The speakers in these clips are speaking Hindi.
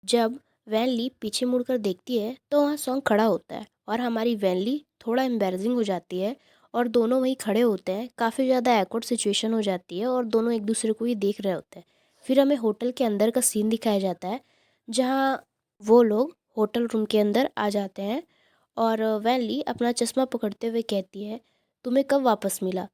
जब वैनली पीछे मुड़कर देखती है तो वहाँ सॉन्ग खड़ा होता है और हमारी वैनली थोड़ा एम्बैरेसिंग हो जाती है और दोनों वहीं खड़े होते हैं। काफ़ी ज़्यादा awkward सिचुएशन हो जाती है और दोनों एक दूसरे को ही देख रहे होते हैं। फिर हमें होटल के अंदर का सीन दिखाया जाता है जहाँ वो लोग होटल रूम के अंदर आ जाते हैं और वैनली अपना चश्मा पकड़ते हुए कहती है, तुम्हें कब वापस मिला?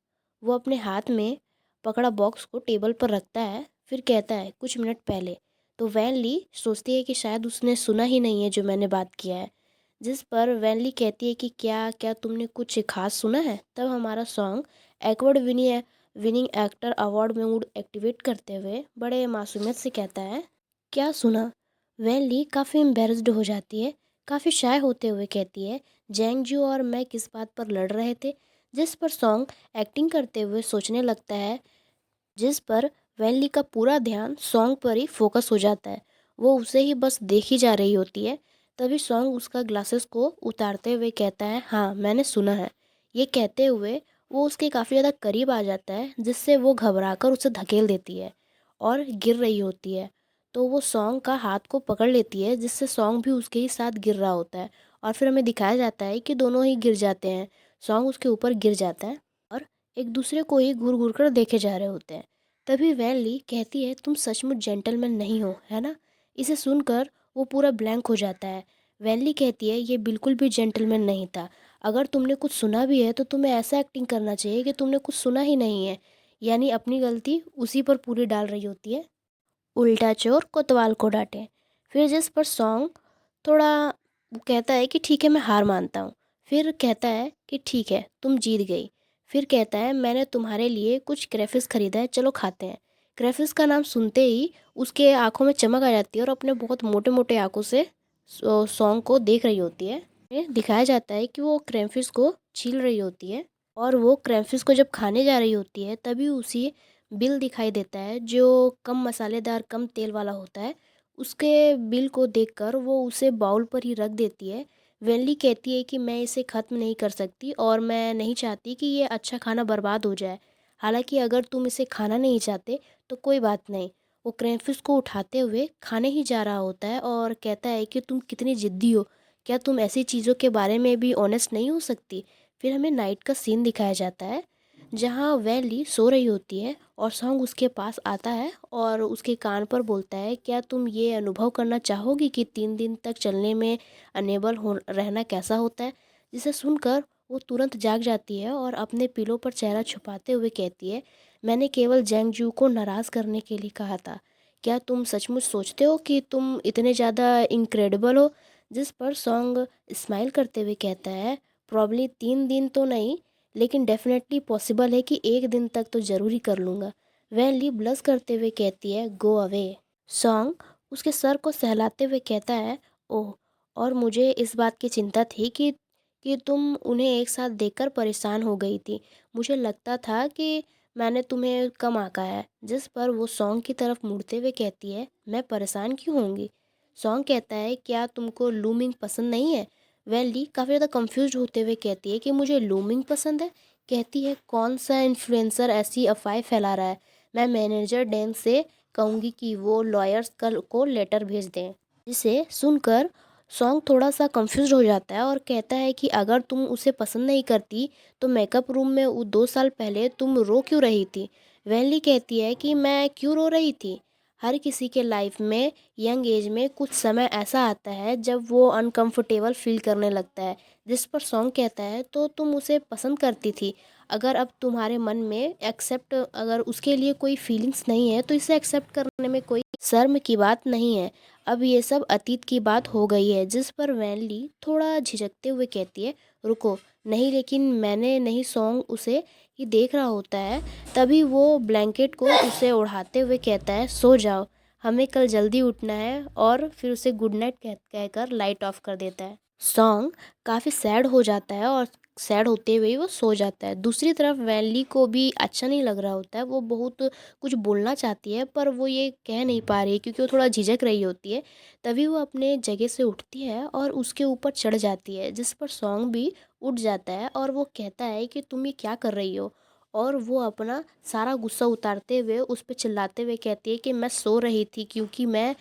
वो अपने हाथ में पकड़ा बॉक्स को टेबल पर रखता है, फिर कहता है कुछ मिनट पहले। तो वैनली सोचती है कि शायद उसने सुना ही नहीं है जो मैंने बात किया है। जिस पर वैनली कहती है कि क्या क्या तुमने कुछ खास सुना है? तब हमारा song acquired winning actor award में मूड एक्टिवेट करते हुए बड़े मासूमियत से कहता है, क्या सुना? वैनली काफ़ी एम्बेरस्ड हो जाती है, काफ़ी शाय होते हुए कहती है, जैंगजू और मैं किस बात पर लड़ रहे थे। जिस पर सॉन्ग एक्टिंग करते हुए सोचने लगता है, जिस पर वैनली का पूरा ध्यान सॉन्ग पर ही फोकस हो जाता है। वो उसे ही बस देखी जा रही होती है। तभी सॉन्ग उसका ग्लासेस को उतारते हुए कहता है, हाँ मैंने सुना है। ये कहते हुए वो उसके काफ़ी ज़्यादा करीब आ जाता है जिससे वो घबराकर उसे धकेल देती है और गिर रही होती है। तो वो सॉन्ग का हाथ को पकड़ लेती है जिससे सॉन्ग भी उसके ही साथ गिर रहा होता है और फिर हमें दिखाया जाता है कि दोनों ही गिर जाते हैं। सॉन्ग उसके ऊपर गिर जाता है और एक दूसरे को ही घूर घूर कर देखे जा रहे होते हैं। तभी वैनली कहती है, तुम सचमुच जेंटलमैन नहीं हो, है ना? इसे सुनकर वो पूरा ब्लैंक हो जाता है। वैनली कहती है, ये बिल्कुल भी जेंटलमैन नहीं था। अगर तुमने कुछ सुना भी है तो तुम्हें ऐसा एक्टिंग करना चाहिए कि तुमने कुछ सुना ही नहीं है। यानी अपनी गलती उसी पर पूरी डाल रही होती है। उल्टा चोर कोतवाल को डांटे। फिर जिस पर सॉन्ग थोड़ा वो कहता है कि ठीक है मैं हार मानता हूँ। फिर कहता है कि ठीक है तुम जीत गई। फिर कहता है मैंने तुम्हारे लिए कुछ क्रेफिस खरीदा है, चलो खाते हैं। क्रेफिस का नाम सुनते ही उसके आंखों में चमक आ जाती है और अपने बहुत मोटे मोटे आंखों से सॉन्ग को देख रही होती है। दिखाया जाता है कि वो क्रेफिस को छील रही होती है और वो क्रेफिस को जब खाने जा रही होती है तभी उसी बिल दिखाई देता है जो कम मसालेदार कम तेल वाला होता है। उसके बिल को देखकर वो उसे बाउल पर ही रख देती है। वेनली कहती है कि मैं इसे ख़त्म नहीं कर सकती और मैं नहीं चाहती कि ये अच्छा खाना बर्बाद हो जाए। हालांकि अगर तुम इसे खाना नहीं चाहते तो कोई बात नहीं। वो क्रेफिस को उठाते हुए खाने ही जा रहा होता है और कहता है कि तुम कितनी ज़िद्दी हो, क्या तुम ऐसी चीज़ों के बारे में भी ऑनेस्ट नहीं हो सकती? फिर हमें नाइट का सीन दिखाया जाता है जहाँ वैली सो रही होती है और सॉन्ग उसके पास आता है और उसके कान पर बोलता है, क्या तुम ये अनुभव करना चाहोगी कि 3 दिन तक चलने में अनेबल हो रहना कैसा होता है? जिसे सुनकर वो तुरंत जाग जाती है और अपने पिलो पर चेहरा छुपाते हुए कहती है, मैंने केवल जैंगजू को नाराज़ करने के लिए कहा था। क्या तुम सचमुच सोचते हो कि तुम इतने ज़्यादा इनक्रेडिबल हो? जिस पर सॉन्ग स्माइल करते हुए कहता है, प्रॉब्ली 3 दिन तो नहीं, लेकिन डेफिनेटली पॉसिबल है कि एक दिन तक तो ज़रूर ही कर लूँगा। वैनली ब्लश करते हुए कहती है, गो अवे। सॉन्ग उसके सर को सहलाते हुए कहता है, ओह, और मुझे इस बात की चिंता थी कि तुम उन्हें एक साथ देखकर परेशान हो गई थी। मुझे लगता था कि मैंने तुम्हें कम आंका है। जिस पर वो सॉन्ग की तरफ मुड़ते हुए कहती है, मैं परेशान क्यों होंगी? सॉन्ग कहता है, क्या तुमको लूमिंग पसंद नहीं है? वैली काफ़ी ज़्यादा कंफ्यूज होते हुए कहती है कि मुझे लूमिंग पसंद है। कहती है, कौन सा इन्फ्लुएंसर ऐसी अफवाहें फैला रहा है? मैं मैनेजर डैन से कहूँगी कि वो लॉयर्स कल को लेटर भेज दें। जिसे सुनकर सॉन्ग थोड़ा सा कंफ्यूज हो जाता है और कहता है कि अगर तुम उसे पसंद नहीं करती तो मेकअप रूम में वो 2 साल पहले तुम रो क्यों रही थी? वैली कहती है कि मैं क्यों रो रही थी? हर किसी के लाइफ में यंग एज में कुछ समय ऐसा आता है जब वो अनकंफर्टेबल फील करने लगता है। जिस पर सॉन्ग कहता है, तो तुम उसे पसंद करती थी। अगर अब तुम्हारे मन में एक्सेप्ट अगर उसके लिए कोई फीलिंग्स नहीं है तो इसे एक्सेप्ट करने में कोई शर्म की बात नहीं है। अब ये सब अतीत की बात हो गई है। जिस पर वैनली थोड़ा झिझकते हुए कहती है, रुको, नहीं लेकिन मैंने नहीं। सॉन्ग उसे ही देख रहा होता है। तभी वो ब्लैंकेट को उसे ओढ़ाते हुए कहता है, सो जाओ, हमें कल जल्दी उठना है। और फिर उसे गुड नाइट कहकर लाइट ऑफ कर देता है। सॉन्ग काफ़ी सैड हो जाता है और सैड होते हुए ही वो सो जाता है। दूसरी तरफ वैनली को भी अच्छा नहीं लग रहा होता है। वो बहुत कुछ बोलना चाहती है पर वो ये कह नहीं पा रही है क्योंकि वो थोड़ा झिझक रही होती है। तभी वो अपने जगह से उठती है और उसके ऊपर चढ़ जाती है जिस पर सॉन्ग भी उठ जाता है और वो कहता है कि तुम ये क्या कर रही हो? और वो अपना सारा गुस्सा उतारते हुए उस पे चिल्लाते हुए कहती है कि मैं सो रही थी क्योंकि मैं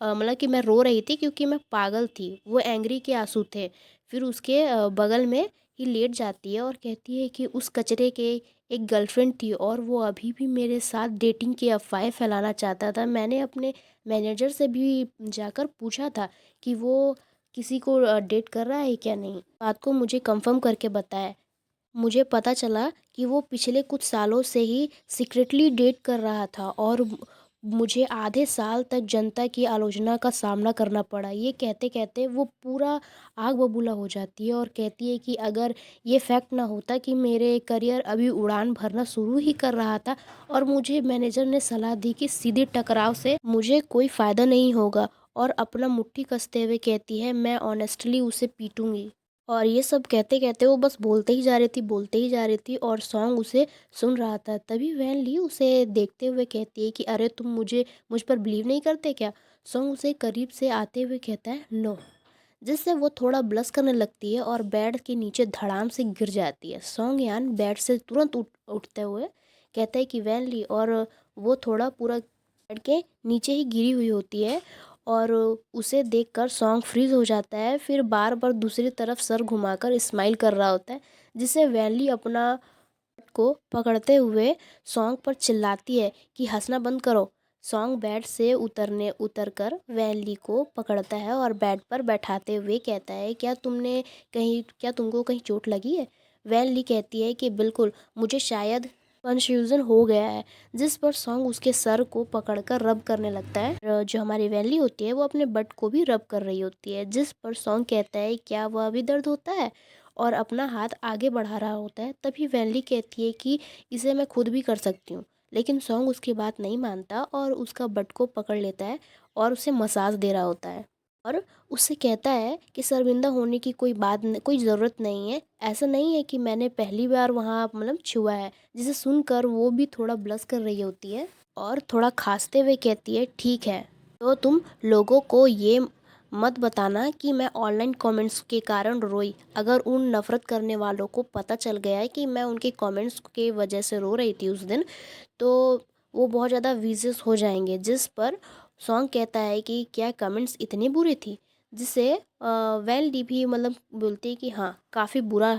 मतलब कि मैं रो रही थी क्योंकि मैं पागल थी। वो एंग्री के आंसू थे। फिर उसके बगल में ही लेट जाती है और कहती है कि उस कचरे के एक गर्लफ्रेंड थी और वो अभी भी मेरे साथ डेटिंग की अफवाहें फैलाना चाहता था। मैंने अपने मैनेजर से भी जाकर पूछा था कि वो किसी को डेट कर रहा है क्या नहीं। बात को मुझे कंफर्म करके बताया। मुझे पता चला कि वो पिछले कुछ सालों से ही सीक्रेटली डेट कर रहा था और मुझे आधे साल तक जनता की आलोचना का सामना करना पड़ा। ये कहते कहते वो पूरा आग बबूला हो जाती है और कहती है कि अगर ये फैक्ट ना होता कि मेरे करियर अभी उड़ान भरना शुरू ही कर रहा था और मुझे मैनेजर ने सलाह दी कि सीधे टकराव से मुझे कोई फ़ायदा नहीं होगा, और अपना मुट्ठी कसते हुए कहती है मैं ऑनेस्टली उसे पीटूंगी। और ये सब कहते कहते वो बस बोलते ही जा रही थी, बोलते ही जा रही थी और सॉन्ग उसे सुन रहा था। तभी वैन ली उसे देखते हुए कहती है कि अरे तुम मुझ पर बिलीव नहीं करते क्या। सॉन्ग उसे करीब से आते हुए कहता है नो, जिससे वो थोड़ा ब्लश करने लगती है और बेड के नीचे धड़ाम से गिर जाती है। सॉन्ग यान बेड से तुरंत उठते हुए कहता है कि वैन ली, और वो थोड़ा पूरा बेड के नीचे ही गिरी हुई होती है और उसे देखकर सॉन्ग फ्रीज हो जाता है। फिर बार बार दूसरी तरफ सर घुमाकर स्माइल कर रहा होता है, जिससे वैली अपना को पकड़ते हुए सॉन्ग पर चिल्लाती है कि हंसना बंद करो। सॉन्ग बेड से उतरकर वैली को पकड़ता है और बेड पर बैठाते हुए कहता है क्या तुमको कहीं चोट लगी है। वैली कहती है कि बिल्कुल, मुझे शायद कंफ्यूजन हो गया है। जिस पर सॉन्ग उसके सर को पकड़कर रब करने लगता है। जो हमारी वैली होती है वो अपने बट को भी रब कर रही होती है, जिस पर सॉन्ग कहता है क्या वह अभी दर्द होता है, और अपना हाथ आगे बढ़ा रहा होता है। तभी वैली कहती है कि इसे मैं खुद भी कर सकती हूँ, लेकिन सॉन्ग उसकी बात नहीं मानता और उसका बट को पकड़ लेता है और उसे मसाज दे रहा होता है और उससे कहता है कि शर्मिंदा होने की कोई ज़रूरत नहीं है। ऐसा नहीं है कि मैंने पहली बार वहाँ मतलब छुआ है। जिसे सुनकर वो भी थोड़ा ब्लश कर रही होती है और थोड़ा खांसते हुए कहती है ठीक है, तो तुम लोगों को ये मत बताना कि मैं ऑनलाइन कमेंट्स के कारण रोई। अगर उन नफ़रत करने वालों को पता चल गया है कि मैं उनके कमेंट्स के वजह से रो रही थी उस दिन, तो वो बहुत ज़्यादा विशेष हो जाएंगे। जिस पर सॉन्ग कहता है कि क्या कमेंट्स इतनी बुरी थी, जिसे वेल डी भी मतलब बोलती है कि हाँ काफ़ी बुरा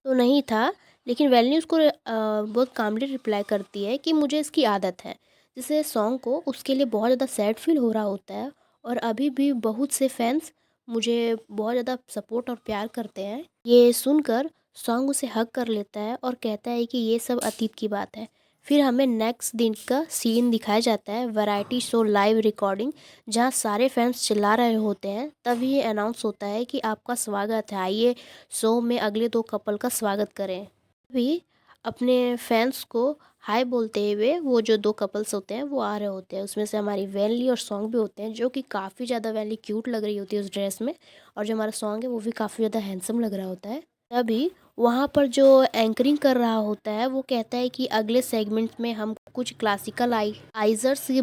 तो नहीं था, लेकिन वेल ने उसको बहुत कामली रिप्लाई करती है कि मुझे इसकी आदत है। जिससे सॉन्ग को उसके लिए बहुत ज़्यादा सैड फील हो रहा होता है और अभी भी बहुत से फैंस मुझे बहुत ज़्यादा सपोर्ट और प्यार करते हैं। ये सुनकर सॉन्ग उसे हग कर लेता है और कहता है कि ये सब अतीत की बात है। फिर हमें नेक्स्ट दिन का सीन दिखाया जाता है, वैरायटी शो लाइव रिकॉर्डिंग, जहाँ सारे फैंस चिल्ला रहे होते हैं। तभी ये अनाउंस होता है कि आपका स्वागत है, आइए शो में अगले 2 कपल का स्वागत करें। तभी अपने फैंस को हाय बोलते हुए वो जो 2 कपल्स होते हैं वो आ रहे होते हैं। उसमें से हमारी वैनली और सॉन्ग भी होते हैं, जो कि काफ़ी ज़्यादा वैनली क्यूट लग रही होती है उस ड्रेस में, और जो हमारा सॉन्ग है वो भी काफ़ी ज़्यादा हैंडसम लग रहा होता है। तभी वहाँ पर जो एंकरिंग कर रहा होता है वो कहता है कि अगले सेगमेंट में हम कुछ क्लासिकल आइजर्स के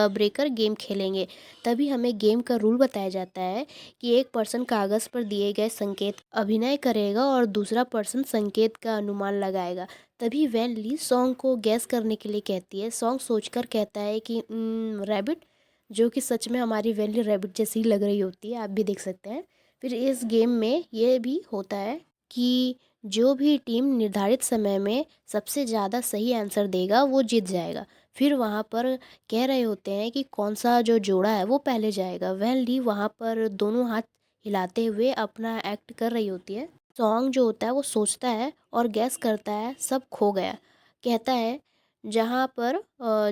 ब्रेकर गेम खेलेंगे। तभी हमें गेम का रूल बताया जाता है कि एक पर्सन कागज़ पर दिए गए संकेत अभिनय करेगा और दूसरा पर्सन संकेत का अनुमान लगाएगा। तभी वैन ली सॉन्ग को गैस करने के लिए कहती है। सॉन्ग सोचकर कहता है कि रैबिट, जो कि सच में हमारी वैन ली रैबिट जैसी ही लग रही होती है, आप भी देख सकते हैं। फिर इस गेम में ये भी होता है कि जो भी टीम निर्धारित समय में सबसे ज़्यादा सही आंसर देगा वो जीत जाएगा। फिर वहाँ पर कह रहे होते हैं कि कौन सा जो जोड़ा है वो पहले जाएगा। वैन ली वहाँ पर दोनों हाथ हिलाते हुए अपना एक्ट कर रही होती है। सॉन्ग जो होता है वो सोचता है और गैस करता है, सब खो गया। कहता है जहाँ पर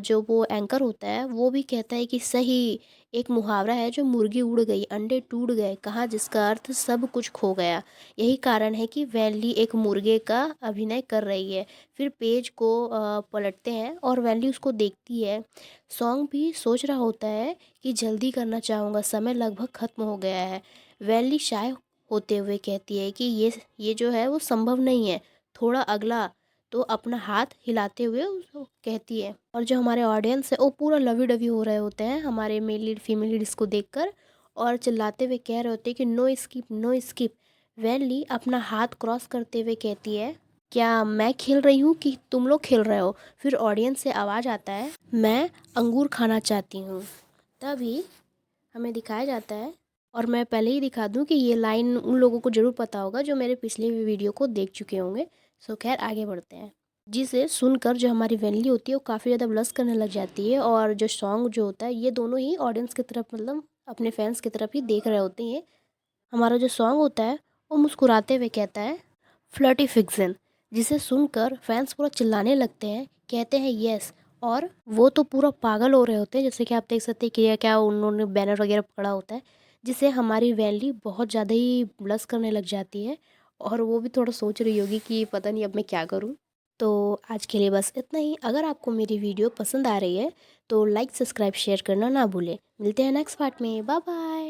जो वो एंकर होता है वो भी कहता है कि सही, एक मुहावरा है जो मुर्गी उड़ गई अंडे टूट गए कहा, जिसका अर्थ सब कुछ खो गया। यही कारण है कि वैनली एक मुर्गे का अभिनय कर रही है। फिर पेज को पलटते हैं और वैनली उसको देखती है। सॉन्ग भी सोच रहा होता है कि जल्दी करना चाहूँगा, समय लगभग ख़त्म हो गया है। वैनली शाय होते हुए कहती है कि ये जो है वो संभव नहीं है, थोड़ा अगला, तो अपना हाथ हिलाते हुए उसको कहती है। और जो हमारे ऑडियंस है वो पूरा लवी डवी हो रहे होते हैं हमारे मेल लीड फीमेल लीड इसको देखकर, और चिल्लाते हुए कह रहे होते हैं कि नो स्किप नो स्किप। वैनली अपना हाथ क्रॉस करते हुए कहती है क्या मैं खेल रही हूँ कि तुम लोग खेल रहे हो? फिर ऑडियंस से आवाज़ आता है, मैं अंगूर खाना चाहती हूँ। तभी हमें दिखाया जाता है, और मैं पहले ही दिखा दूँ कि ये लाइन उन लोगों को ज़रूर पता होगा जो मेरे पिछले वीडियो को देख चुके होंगे। सो खैर आगे बढ़ते हैं। जिसे सुनकर जो हमारी वैनली होती है वो काफ़ी ज़्यादा ब्लश करने लग जाती है, और जो सॉन्ग जो होता है ये दोनों ही ऑडियंस की तरफ, मतलब अपने फैंस की तरफ ही देख रहे होते हैं। हमारा जो सॉन्ग होता है वो मुस्कुराते हुए कहता है, फ्लर्टी फिक्सन। जिसे सुनकर फैंस पूरा चिल्लाने लगते हैं, कहते हैं यस। और वो तो पूरा पागल हो रहे होते हैं, जैसे कि आप देख सकते हैं कि ये क्या उन्होंने बैनर वगैरह पकड़ा होता है, जिससे हमारी वैली बहुत ज़्यादा ही ब्लश करने लग जाती है, और वो भी थोड़ा सोच रही होगी कि पता नहीं अब मैं क्या करूँ। तो आज के लिए बस इतना ही। अगर आपको मेरी वीडियो पसंद आ रही है तो लाइक, सब्सक्राइब, शेयर करना ना भूलें। मिलते हैं नेक्स्ट पार्ट में। Bye bye.